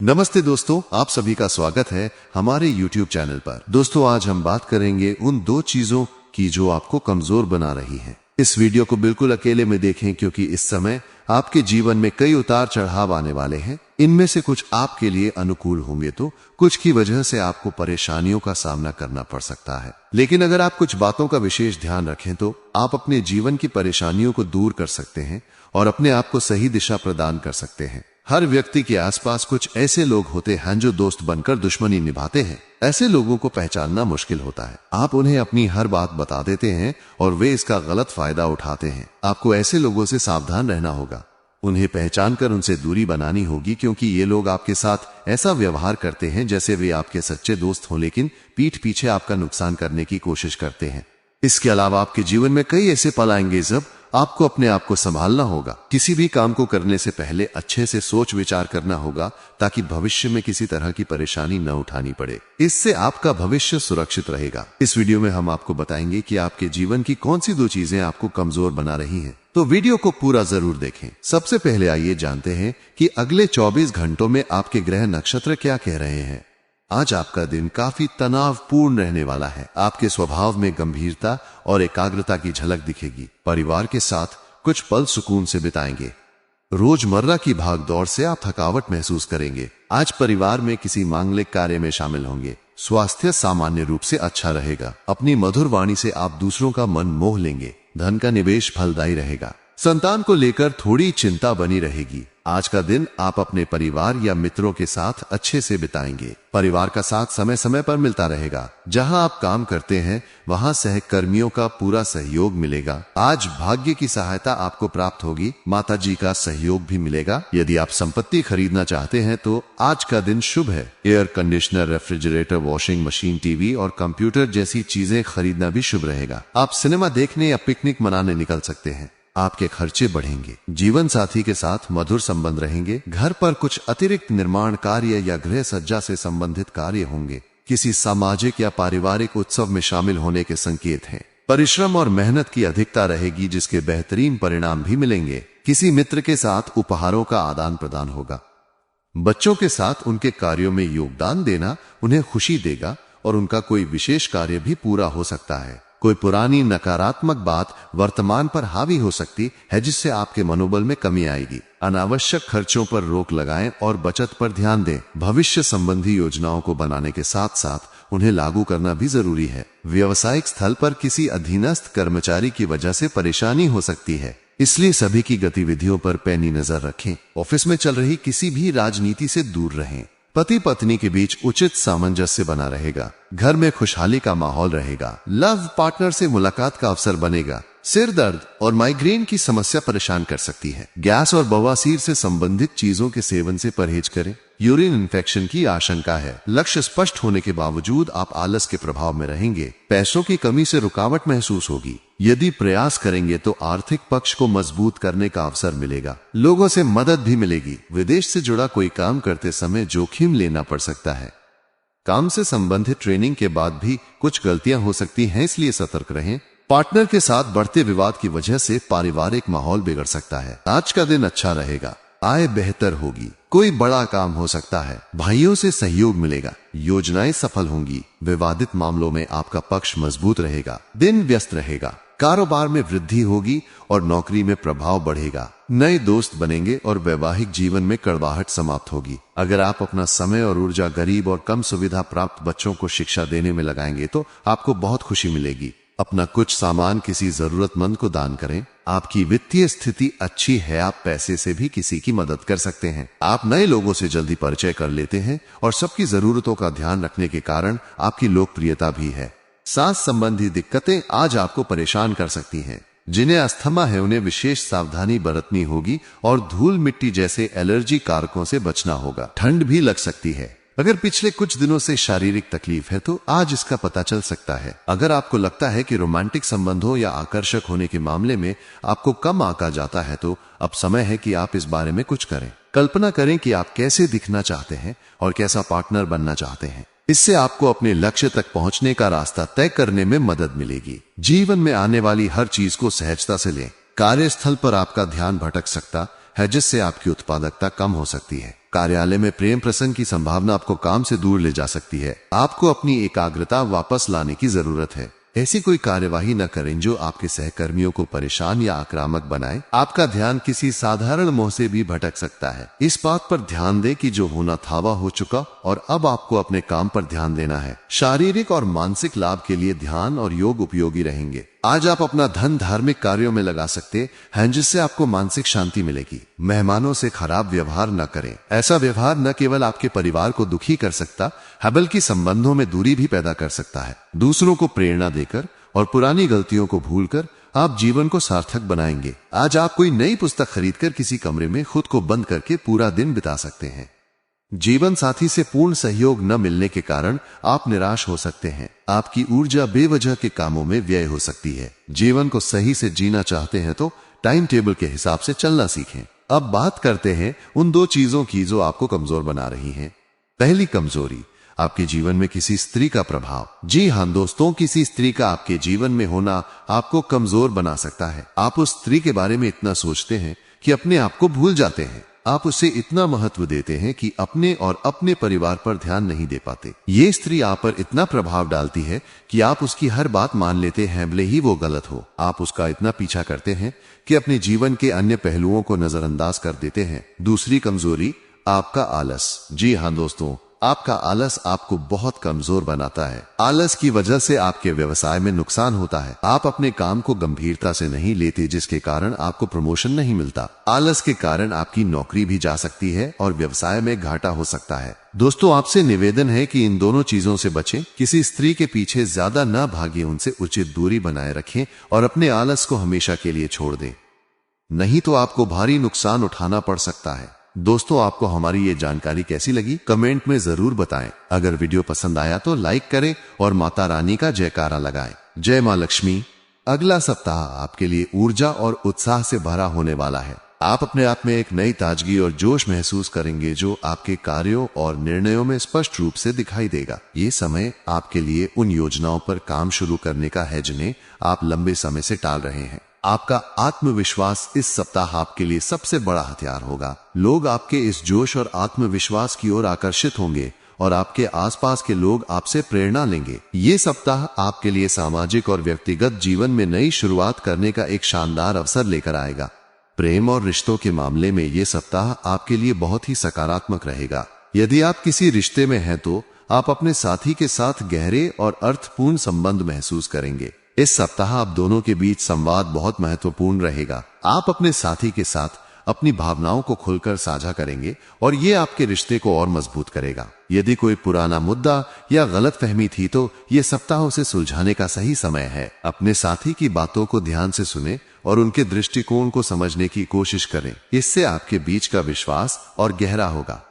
नमस्ते दोस्तों, आप सभी का स्वागत है हमारे YouTube चैनल पर। दोस्तों, आज हम बात करेंगे उन दो चीजों की जो आपको कमजोर बना रही हैं। इस वीडियो को बिल्कुल अकेले में देखें क्योंकि इस समय आपके जीवन में कई उतार चढ़ाव आने वाले हैं। इनमें से कुछ आपके लिए अनुकूल होंगे तो कुछ की वजह से आपको परेशानियों का सामना करना पड़ सकता है। लेकिन अगर आप कुछ बातों का विशेष ध्यान रखें तो आप अपने जीवन की परेशानियों को दूर कर सकते हैं और अपने आप को सही दिशा प्रदान कर सकते हैं। हर व्यक्ति के आसपास कुछ ऐसे लोग होते हैं जो दोस्त बनकर दुश्मनी निभाते हैं। ऐसे लोगों को पहचानना मुश्किल होता है। आप उन्हें अपनी हर बात बता देते हैं और वे इसका गलत फायदा उठाते हैं। आपको ऐसे लोगों से सावधान रहना होगा। उन्हें पहचान कर उनसे दूरी बनानी होगी क्योंकि ये लोग आपके साथ ऐसा व्यवहार करते हैं जैसे वे आपके सच्चे दोस्त हों, लेकिन पीठ पीछे आपका नुकसान करने की कोशिश करते हैं। इसके अलावा आपके जीवन में कई ऐसे पल आएंगे जब आपको अपने आप को संभालना होगा। किसी भी काम को करने से पहले अच्छे से सोच विचार करना होगा ताकि भविष्य में किसी तरह की परेशानी न उठानी पड़े। इससे आपका भविष्य सुरक्षित रहेगा। इस वीडियो में हम आपको बताएंगे कि आपके जीवन की कौन सी दो चीजें आपको कमजोर बना रही हैं। तो वीडियो को पूरा जरूर देखें। सबसे पहले आइए जानते हैं कि अगले 24 घंटों में आपके ग्रह नक्षत्र क्या कह रहे हैं। आज आपका दिन काफी तनावपूर्ण रहने वाला है। आपके स्वभाव में गंभीरता और एकाग्रता की झलक दिखेगी। परिवार के साथ कुछ पल सुकून से बिताएंगे। रोजमर्रा की भागदौड़ से आप थकावट महसूस करेंगे। आज परिवार में किसी मांगलिक कार्य में शामिल होंगे। स्वास्थ्य सामान्य रूप से अच्छा रहेगा। अपनी मधुर वाणी से आप दूसरों का मन मोह लेंगे। धन का निवेश फलदायी रहेगा। संतान को लेकर थोड़ी चिंता बनी रहेगी। आज का दिन आप अपने परिवार या मित्रों के साथ अच्छे से बिताएंगे। परिवार का साथ समय समय पर मिलता रहेगा। जहां आप काम करते हैं वहां सहकर्मियों का पूरा सहयोग मिलेगा। आज भाग्य की सहायता आपको प्राप्त होगी। माता जी का सहयोग भी मिलेगा। यदि आप संपत्ति खरीदना चाहते हैं तो आज का दिन शुभ है। Air conditioner, refrigerator, washing machine, TV और कंप्यूटर जैसी चीजें खरीदना भी शुभ रहेगा। आप सिनेमा देखने या पिकनिक मनाने निकल सकते हैं। आपके खर्चे बढ़ेंगे। जीवन साथी के साथ मधुर संबंध रहेंगे। घर पर कुछ अतिरिक्त निर्माण कार्य या गृह सज्जा से संबंधित कार्य होंगे। किसी सामाजिक या पारिवारिक उत्सव में शामिल होने के संकेत हैं। परिश्रम और मेहनत की अधिकता रहेगी जिसके बेहतरीन परिणाम भी मिलेंगे। किसी मित्र के साथ उपहारों का आदान प्रदान होगा। बच्चों के साथ उनके कार्यों में योगदान देना उन्हें खुशी देगा और उनका कोई विशेष कार्य भी पूरा हो सकता है। कोई पुरानी नकारात्मक बात वर्तमान पर हावी हो सकती है जिससे आपके मनोबल में कमी आएगी। अनावश्यक खर्चों पर रोक लगाएं और बचत पर ध्यान दें। भविष्य संबंधी योजनाओं को बनाने के साथ साथ उन्हें लागू करना भी जरूरी है। व्यावसायिक स्थल पर किसी अधीनस्थ कर्मचारी की वजह से परेशानी हो सकती है, इसलिए सभी की गतिविधियों पर पैनी नजर रखें। ऑफिस में चल रही किसी भी राजनीति से दूर रहें। पति पत्नी के बीच उचित सामंजस्य बना रहेगा। घर में खुशहाली का माहौल रहेगा। लव पार्टनर से मुलाकात का अवसर बनेगा। सिर दर्द और माइग्रेन की समस्या परेशान कर सकती है। गैस और बवासीर से संबंधित चीजों के सेवन से परहेज करें। यूरिन इन्फेक्शन की आशंका है। लक्ष्य स्पष्ट होने के बावजूद आप आलस के प्रभाव में रहेंगे। पैसों की कमी से रुकावट महसूस होगी। यदि प्रयास करेंगे तो आर्थिक पक्ष को मजबूत करने का अवसर मिलेगा। लोगों से मदद भी मिलेगी। विदेश से जुड़ा कोई काम करते समय जोखिम लेना पड़ सकता है। काम से संबंधित ट्रेनिंग के बाद भी कुछ गलतियां हो सकती हैं, इसलिए सतर्क रहें। पार्टनर के साथ बढ़ते विवाद की वजह से पारिवारिक माहौल बिगड़ सकता है। आज का दिन अच्छा रहेगा। आय बेहतर होगी। कोई बड़ा काम हो सकता है। भाइयों से सहयोग मिलेगा। योजनाएं सफल होंगी। विवादित मामलों में आपका पक्ष मजबूत रहेगा। दिन व्यस्त रहेगा। कारोबार में वृद्धि होगी और नौकरी में प्रभाव बढ़ेगा। नए दोस्त बनेंगे और वैवाहिक जीवन में कड़वाहट समाप्त होगी। अगर आप अपना समय और ऊर्जा गरीब और कम सुविधा प्राप्त बच्चों को शिक्षा देने में लगाएंगे तो आपको बहुत खुशी मिलेगी। अपना कुछ सामान किसी जरूरतमंद को दान करें। आपकी वित्तीय स्थिति अच्छी है। आप पैसे से भी किसी की मदद कर सकते हैं। आप नए लोगों से जल्दी परिचय कर लेते हैं और सबकी जरूरतों का ध्यान रखने के कारण आपकी लोकप्रियता भी है। सांस संबंधी दिक्कतें आज आपको परेशान कर सकती हैं। जिन्हें अस्थमा है उन्हें विशेष सावधानी बरतनी होगी और धूल मिट्टी जैसे एलर्जी कारकों से बचना होगा। ठंड भी लग सकती है। अगर पिछले कुछ दिनों से शारीरिक तकलीफ है तो आज इसका पता चल सकता है। अगर आपको लगता है कि रोमांटिक संबंधों या आकर्षक होने के मामले में आपको कम आंका जाता है तो अब समय है कि आप इस बारे में कुछ करें। कल्पना करें कि आप कैसे दिखना चाहते हैं और कैसा पार्टनर बनना चाहते हैं। इससे आपको अपने लक्ष्य तक पहुंचने का रास्ता तय करने में मदद मिलेगी। जीवन में आने वाली हर चीज को सहजता से लें। कार्यस्थल पर आपका ध्यान भटक सकता है जिससे आपकी उत्पादकता कम हो सकती है। कार्यालय में प्रेम प्रसंग की संभावना आपको काम से दूर ले जा सकती है। आपको अपनी एकाग्रता वापस लाने की जरूरत है। ऐसी कोई कार्यवाही न करें जो आपके सहकर्मियों को परेशान या आक्रामक बनाए। आपका ध्यान किसी साधारण मोह से भी भटक सकता है। इस बात पर ध्यान दें कि जो होना था वह हो चुका और अब आपको अपने काम पर ध्यान देना है। शारीरिक और मानसिक लाभ के लिए ध्यान और योग उपयोगी रहेंगे। आज आप अपना धन धार्मिक कार्यों में लगा सकते हैं जिससे आपको मानसिक शांति मिलेगी। मेहमानों से खराब व्यवहार न करें। ऐसा व्यवहार न केवल आपके परिवार को दुखी कर सकता है बल्कि संबंधों में दूरी भी पैदा कर सकता है। दूसरों को प्रेरणा देकर और पुरानी गलतियों को भूलकर आप जीवन को सार्थक बनाएंगे। आज आप कोई नई पुस्तक खरीदकर किसी कमरे में खुद को बंद करके पूरा दिन बिता सकते हैं। जीवन साथी से पूर्ण सहयोग न मिलने के कारण आप निराश हो सकते हैं। आपकी ऊर्जा बेवजह के कामों में व्यय हो सकती है। जीवन को सही से जीना चाहते हैं तो टाइम टेबल के हिसाब से चलना सीखें। अब बात करते हैं उन दो चीजों की जो आपको कमजोर बना रही हैं। पहली कमजोरी, आपके जीवन में किसी स्त्री का प्रभाव। जी हां दोस्तों, किसी स्त्री का आपके जीवन में होना आपको कमजोर बना सकता है। आप उस स्त्री के बारे में इतना सोचते हैं कि अपने आप को भूल जाते हैं। आप उसे इतना महत्व देते हैं कि अपने और अपने परिवार पर ध्यान नहीं दे पाते। ये स्त्री आप पर इतना प्रभाव डालती है कि आप उसकी हर बात मान लेते हैं भले ही वो गलत हो। आप उसका इतना पीछा करते हैं कि अपने जीवन के अन्य पहलुओं को नजरअंदाज कर देते हैं। दूसरी कमजोरी, आपका आलस। जी हां दोस्तों, आपका आलस आपको बहुत कमजोर बनाता है। आलस की वजह से आपके व्यवसाय में नुकसान होता है। आप अपने काम को गंभीरता से नहीं लेते जिसके कारण आपको प्रमोशन नहीं मिलता। आलस के कारण आपकी नौकरी भी जा सकती है और व्यवसाय में घाटा हो सकता है। दोस्तों, आपसे निवेदन है कि इन दोनों चीजों से बचें। किसी स्त्री के पीछे ज्यादा न भागे, उनसे उचित दूरी बनाए रखें और अपने आलस को हमेशा के लिए छोड़ दें, नहीं तो आपको भारी नुकसान उठाना पड़ सकता है। दोस्तों, आपको हमारी ये जानकारी कैसी लगी कमेंट में जरूर बताएं। अगर वीडियो पसंद आया तो लाइक करें और माता रानी का जयकारा लगाएं। जय मां लक्ष्मी। अगला सप्ताह आपके लिए ऊर्जा और उत्साह से भरा होने वाला है। आप अपने आप में एक नई ताजगी और जोश महसूस करेंगे जो आपके कार्यों और निर्णयों में स्पष्ट रूप से दिखाई देगा। ये समय आपके लिए उन योजनाओं पर काम शुरू करने का है जिन्हें आप लंबे समय से टाल रहे हैं। आपका आत्मविश्वास इस सप्ताह आपके लिए सबसे बड़ा हथियार होगा। लोग आपके इस जोश और आत्मविश्वास की ओर आकर्षित होंगे और आपके आसपास के लोग आपसे प्रेरणा लेंगे। ये सप्ताह आपके लिए सामाजिक और व्यक्तिगत जीवन में नई शुरुआत करने का एक शानदार अवसर लेकर आएगा। प्रेम और रिश्तों के मामले में ये सप्ताह आपके लिए बहुत ही सकारात्मक रहेगा। यदि आप किसी रिश्ते में हैं तो आप अपने साथी के साथ गहरे और अर्थपूर्ण संबंध महसूस करेंगे। इस सप्ताह आप दोनों के बीच संवाद बहुत महत्वपूर्ण रहेगा। आप अपने साथी के साथ अपनी भावनाओं को खुलकर साझा करेंगे और ये आपके रिश्ते को और मजबूत करेगा। यदि कोई पुराना मुद्दा या गलतफहमी थी तो ये सप्ताह उसे सुलझाने का सही समय है। अपने साथी की बातों को ध्यान से सुने और उनके दृष्टिकोण को समझने की कोशिश करें। इससे आपके बीच का विश्वास और गहरा होगा।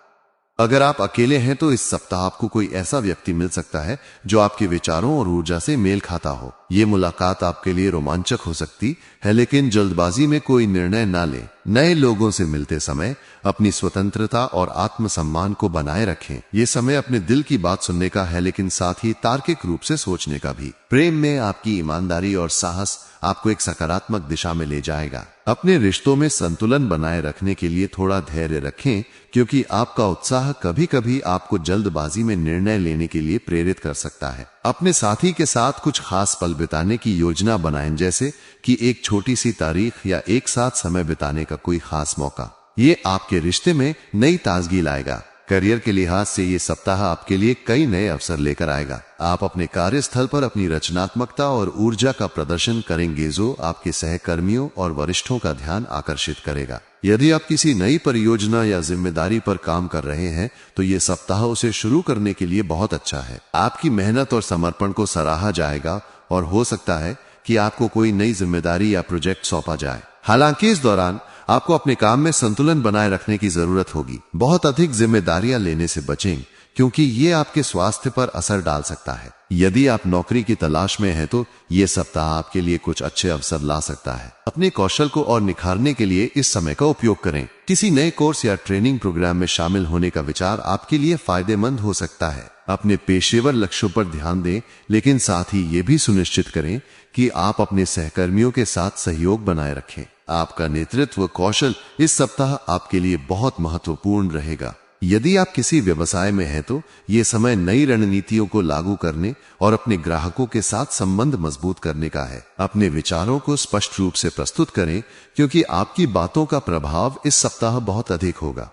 अगर आप अकेले हैं तो इस सप्ताह आपको कोई ऐसा व्यक्ति मिल सकता है जो आपके विचारों और ऊर्जा से मेल खाता हो। ये मुलाकात आपके लिए रोमांचक हो सकती है, लेकिन जल्दबाजी में कोई निर्णय ना लें। नए लोगों से मिलते समय अपनी स्वतंत्रता और आत्मसम्मान को बनाए रखें। ये समय अपने दिल की बात सुनने का है, लेकिन साथ ही तार्किक रूप से सोचने का भी। प्रेम में आपकी ईमानदारी और साहस आपको एक सकारात्मक दिशा में ले जाएगा। अपने रिश्तों में संतुलन बनाए रखने के लिए थोड़ा धैर्य रखें, क्योंकि आपका उत्साह कभी कभी आपको जल्दबाजी में निर्णय लेने के लिए प्रेरित कर सकता है। अपने साथी के साथ कुछ खास पल बिताने की योजना बनाएं, जैसे कि एक छोटी सी तारीख या एक साथ समय बिताने का कोई खास मौका। ये आपके रिश्ते में नई ताजगी लाएगा। करियर के लिहाज से ये सप्ताह आपके लिए कई नए अवसर लेकर आएगा। आप अपने कार्यस्थल पर अपनी रचनात्मकता और ऊर्जा का प्रदर्शन करेंगे जो आपके सहकर्मियों और वरिष्ठों का ध्यान आकर्षित करेगा। यदि आप किसी नई परियोजना या जिम्मेदारी पर काम कर रहे हैं तो ये सप्ताह उसे शुरू करने के लिए बहुत अच्छा है। आपकी मेहनत और समर्पण को सराहा जाएगा और हो सकता है कि आपको कोई नई जिम्मेदारी या प्रोजेक्ट सौंपा जाए। हालांकि इस दौरान आपको अपने काम में संतुलन बनाए रखने की जरूरत होगी। बहुत अधिक जिम्मेदारियां लेने से बचें, क्योंकि ये आपके स्वास्थ्य पर असर डाल सकता है। यदि आप नौकरी की तलाश में हैं तो ये सप्ताह आपके लिए कुछ अच्छे अवसर ला सकता है। अपने कौशल को और निखारने के लिए इस समय का उपयोग करें। किसी नए कोर्स या ट्रेनिंग प्रोग्राम में शामिल होने का विचार आपके लिए फायदेमंद हो सकता है। अपने पेशेवर लक्ष्यों पर ध्यान दें, लेकिन साथ ही ये भी सुनिश्चित करें कि आप अपने सहकर्मियों के साथ सहयोग बनाए रखें। आपका नेतृत्व कौशल इस सप्ताह आपके लिए बहुत महत्वपूर्ण रहेगा। यदि आप किसी व्यवसाय में हैं तो ये समय नई रणनीतियों को लागू करने और अपने ग्राहकों के साथ संबंध मजबूत करने का है। अपने विचारों को स्पष्ट रूप से प्रस्तुत करें क्योंकि आपकी बातों का प्रभाव इस सप्ताह बहुत अधिक होगा।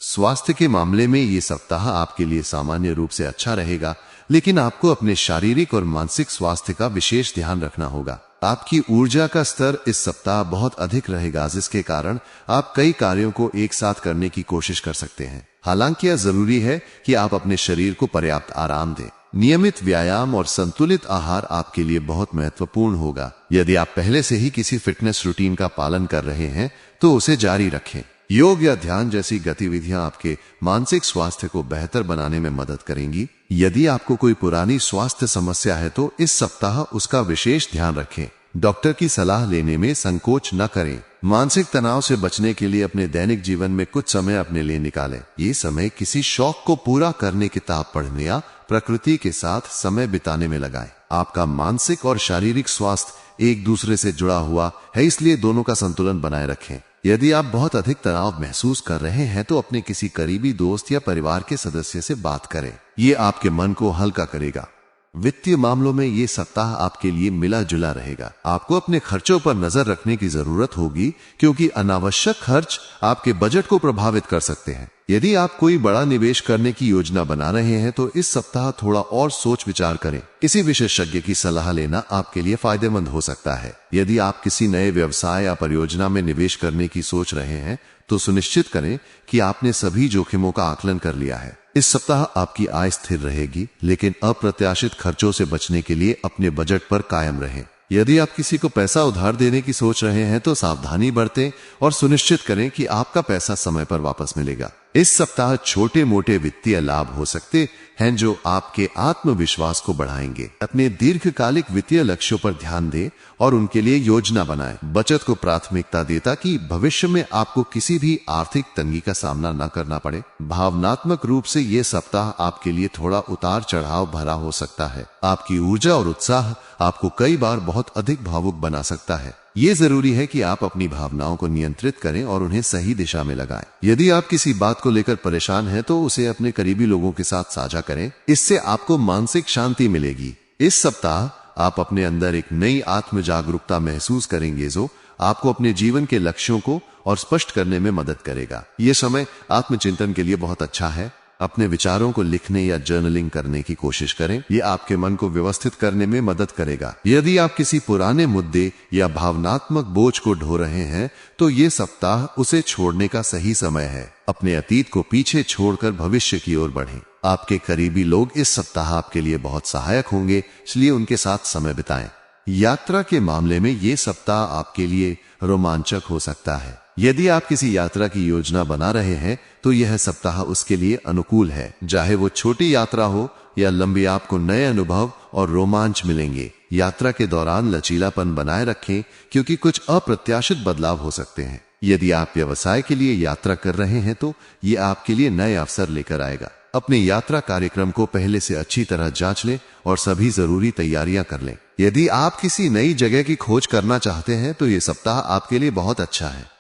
स्वास्थ्य के मामले में ये सप्ताह आपके लिए सामान्य रूप से अच्छा रहेगा, लेकिन आपको अपने शारीरिक और मानसिक स्वास्थ्य का विशेष ध्यान रखना होगा। आपकी ऊर्जा का स्तर इस सप्ताह बहुत अधिक रहेगा, जिसके कारण आप कई कार्यों को एक साथ करने की कोशिश कर सकते हैं। हालांकि यह जरूरी है कि आप अपने शरीर को पर्याप्त आराम दें। नियमित व्यायाम और संतुलित आहार आपके लिए बहुत महत्वपूर्ण होगा। यदि आप पहले से ही किसी फिटनेस रूटीन का पालन कर रहे हैं तो उसे जारी रखें। योग या ध्यान जैसी गतिविधियां आपके मानसिक स्वास्थ्य को बेहतर बनाने में मदद करेंगी। यदि आपको कोई पुरानी स्वास्थ्य समस्या है तो इस सप्ताह उसका विशेष ध्यान रखें। डॉक्टर की सलाह लेने में संकोच न करें। मानसिक तनाव से बचने के लिए अपने दैनिक जीवन में कुछ समय अपने लिए निकालें। ये समय किसी शौक को पूरा करने, किताब पढ़ने या प्रकृति के साथ समय बिताने में लगाएं। आपका मानसिक और शारीरिक स्वास्थ्य एक दूसरे से जुड़ा हुआ है, इसलिए दोनों का संतुलन बनाए रखें। यदि आप बहुत अधिक तनाव महसूस कर रहे हैं तो अपने किसी करीबी दोस्त या परिवार के सदस्य से बात करें। ये आपके मन को हल्का करेगा। वित्तीय मामलों में ये सप्ताह आपके लिए मिला जुला रहेगा। आपको अपने खर्चों पर नजर रखने की जरूरत होगी क्योंकि अनावश्यक खर्च आपके बजट को प्रभावित कर सकते हैं। यदि आप कोई बड़ा निवेश करने की योजना बना रहे हैं तो इस सप्ताह थोड़ा और सोच विचार करें। किसी विशेषज्ञ की सलाह लेना आपके लिए फायदेमंद हो सकता है। यदि आप किसी नए व्यवसाय या परियोजना में निवेश करने की सोच रहे हैं तो सुनिश्चित करें कि आपने सभी जोखिमों का आकलन कर लिया है। इस सप्ताह आपकी आय स्थिर रहेगी, लेकिन अप्रत्याशित खर्चों से बचने के लिए अपने बजट पर कायम रहें। यदि आप किसी को पैसा उधार देने की सोच रहे हैं तो सावधानी बरतें और सुनिश्चित करें कि आपका पैसा समय पर वापस मिलेगा। इस सप्ताह छोटे मोटे वित्तीय लाभ हो सकते हैं जो आपके आत्मविश्वास को बढ़ाएंगे। अपने दीर्घकालिक वित्तीय लक्ष्यों पर ध्यान दें और उनके लिए योजना बनाएं। बचत को प्राथमिकता दें ताकि भविष्य में आपको किसी भी आर्थिक तंगी का सामना न करना पड़े। भावनात्मक रूप से ये सप्ताह आपके लिए थोड़ा उतार चढ़ाव भरा हो सकता है। आपकी ऊर्जा और उत्साह आपको कई बार बहुत अधिक भावुक बना सकता है। ये जरूरी है कि आप अपनी भावनाओं को नियंत्रित करें और उन्हें सही दिशा में लगाएं। यदि आप किसी बात को लेकर परेशान हैं तो उसे अपने करीबी लोगों के साथ साझा करें। इससे आपको मानसिक शांति मिलेगी। इस सप्ताह आप अपने अंदर एक नई आत्म जागरूकता महसूस करेंगे जो आपको अपने जीवन के लक्ष्यों को और स्पष्ट करने में मदद करेगा। यह समय आत्मचिंतन के लिए बहुत अच्छा है। अपने विचारों को लिखने या जर्नलिंग करने की कोशिश करें। यह आपके मन को व्यवस्थित करने में मदद करेगा। यदि आप किसी पुराने मुद्दे या भावनात्मक बोझ को ढो रहे हैं तो ये सप्ताह उसे छोड़ने का सही समय है। अपने अतीत को पीछे छोड़कर भविष्य की ओर बढ़ें। आपके करीबी लोग इस सप्ताह आपके लिए बहुत सहायक होंगे, इसलिए उनके साथ समय बिताएं। यात्रा के मामले में ये सप्ताह आपके लिए रोमांचक हो सकता है। यदि आप किसी यात्रा की योजना बना रहे हैं तो यह सप्ताह उसके लिए अनुकूल है। चाहे वो छोटी यात्रा हो या लंबी, आपको नए अनुभव और रोमांच मिलेंगे। यात्रा के दौरान लचीलापन बनाए रखें क्योंकि कुछ अप्रत्याशित बदलाव हो सकते हैं। यदि आप व्यवसाय के लिए यात्रा कर रहे हैं तो ये आपके लिए नए अवसर लेकर आएगा। अपने यात्रा कार्यक्रम को पहले से अच्छी तरह जांच लें और सभी जरूरी तैयारियां कर लें। यदि आप किसी नई जगह की खोज करना चाहते हैं तो ये सप्ताह आपके लिए बहुत अच्छा है।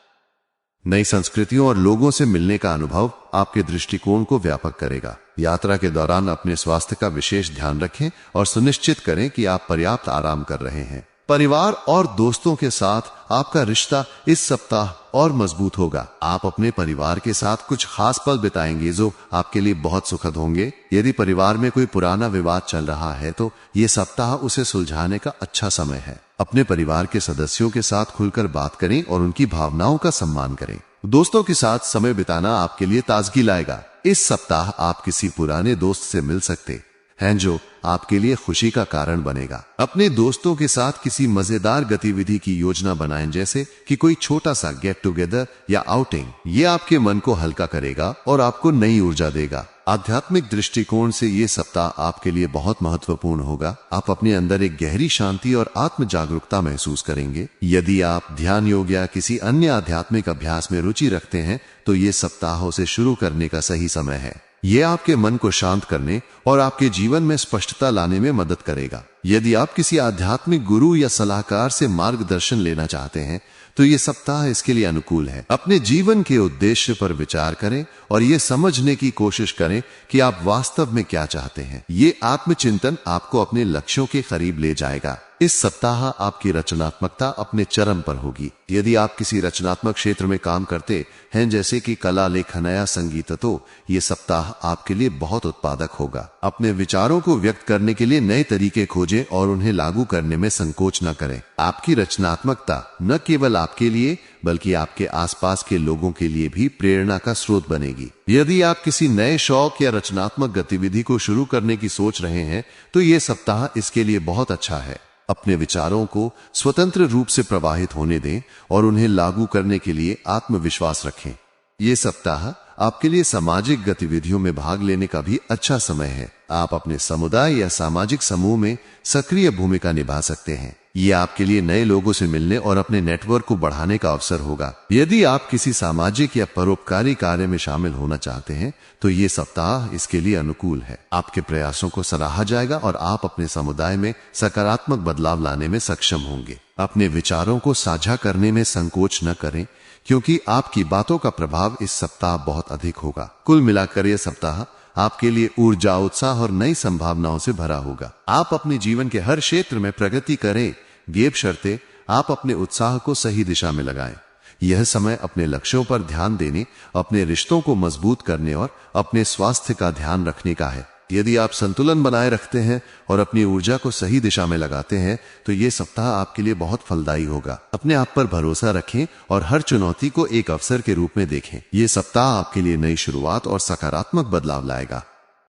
नई संस्कृतियों और लोगों से मिलने का अनुभव आपके दृष्टिकोण को व्यापक करेगा। यात्रा के दौरान अपने स्वास्थ्य का विशेष ध्यान रखें और सुनिश्चित करें कि आप पर्याप्त आराम कर रहे हैं। परिवार और दोस्तों के साथ आपका रिश्ता इस सप्ताह और मजबूत होगा। आप अपने परिवार के साथ कुछ खास पल बिताएंगे जो आपके लिए बहुत सुखद होंगे। यदि परिवार में कोई पुराना विवाद चल रहा है तो ये सप्ताह उसे सुलझाने का अच्छा समय है। अपने परिवार के सदस्यों के साथ खुलकर बात करें और उनकी भावनाओं का सम्मान करें। दोस्तों के साथ समय बिताना आपके लिए ताजगी लाएगा। इस सप्ताह आप किसी पुराने दोस्त से मिल सकते हैं जो आपके लिए खुशी का कारण बनेगा। अपने दोस्तों के साथ किसी मजेदार गतिविधि की योजना बनाएं, जैसे कि कोई छोटा सा गेट टुगेदर या आउटिंग। ये आपके मन को हल्का करेगा और आपको नई ऊर्जा देगा। आध्यात्मिक दृष्टिकोण से ये सप्ताह आपके लिए बहुत महत्वपूर्ण होगा। आप अपने अंदर एक गहरी शांति और आत्म जागरूकता महसूस करेंगे। यदि आप ध्यान, योग या किसी अन्य आध्यात्मिक अभ्यास में रुचि रखते हैं तो ये सप्ताह से शुरू करने का सही समय है। ये आपके मन को शांत करने और आपके जीवन में स्पष्टता लाने में मदद करेगा। यदि आप किसी आध्यात्मिक गुरु या सलाहकार से मार्गदर्शन लेना चाहते हैं तो ये सप्ताह इसके लिए अनुकूल है। अपने जीवन के उद्देश्य पर विचार करें और ये समझने की कोशिश करें कि आप वास्तव में क्या चाहते हैं। ये आत्मचिंतन आपको अपने लक्ष्यों के करीब ले जाएगा। इस सप्ताह आपकी रचनात्मकता अपने चरम पर होगी। यदि आप किसी रचनात्मक क्षेत्र में काम करते हैं, जैसे कि कला, लेखन या संगीत, तो ये सप्ताह आपके लिए बहुत उत्पादक होगा। अपने विचारों को व्यक्त करने के लिए नए तरीके खोजें और उन्हें लागू करने में संकोच न करें। आपकी रचनात्मकता न केवल आपके लिए बल्कि आपके आसपास के लोगों के लिए भी प्रेरणा का स्रोत बनेगी। यदि आप किसी नए शौक या रचनात्मक गतिविधि को शुरू करने की सोच रहे हैं तो ये सप्ताह इसके लिए बहुत अच्छा है। अपने विचारों को स्वतंत्र रूप से प्रवाहित होने दें और उन्हें लागू करने के लिए आत्मविश्वास रखें। ये सप्ताह आपके लिए सामाजिक गतिविधियों में भाग लेने का भी अच्छा समय है। आप अपने समुदाय या सामाजिक समूह में सक्रिय भूमिका निभा सकते हैं। ये आपके लिए नए लोगों से मिलने और अपने नेटवर्क को बढ़ाने का अवसर होगा। यदि आप किसी सामाजिक या परोपकारी कार्य में शामिल होना चाहते हैं तो ये सप्ताह इसके लिए अनुकूल है। आपके प्रयासों को सराहा जाएगा और आप अपने समुदाय में सकारात्मक बदलाव लाने में सक्षम होंगे। अपने विचारों को साझा करने में संकोच न करें, क्योंकि आपकी बातों का प्रभाव इस सप्ताह बहुत अधिक होगा। कुल मिलाकर यह सप्ताह आपके लिए ऊर्जा, उत्साह और नई संभावनाओं से भरा होगा। आप अपने जीवन के हर क्षेत्र में प्रगति करें, बशर्ते आप अपने उत्साह को सही दिशा में लगाएं। यह समय अपने लक्ष्यों पर ध्यान देने, अपने रिश्तों को मजबूत करने और अपने स्वास्थ्य का ध्यान रखने का है। यदि आप संतुलन बनाए रखते हैं और अपनी ऊर्जा को सही दिशा में लगाते हैं तो ये सप्ताह आपके लिए बहुत फलदायी होगा। अपने आप पर भरोसा रखें और हर चुनौती को एक अवसर के रूप में देखें। ये सप्ताह आपके लिए नई शुरुआत और सकारात्मक बदलाव लाएगा।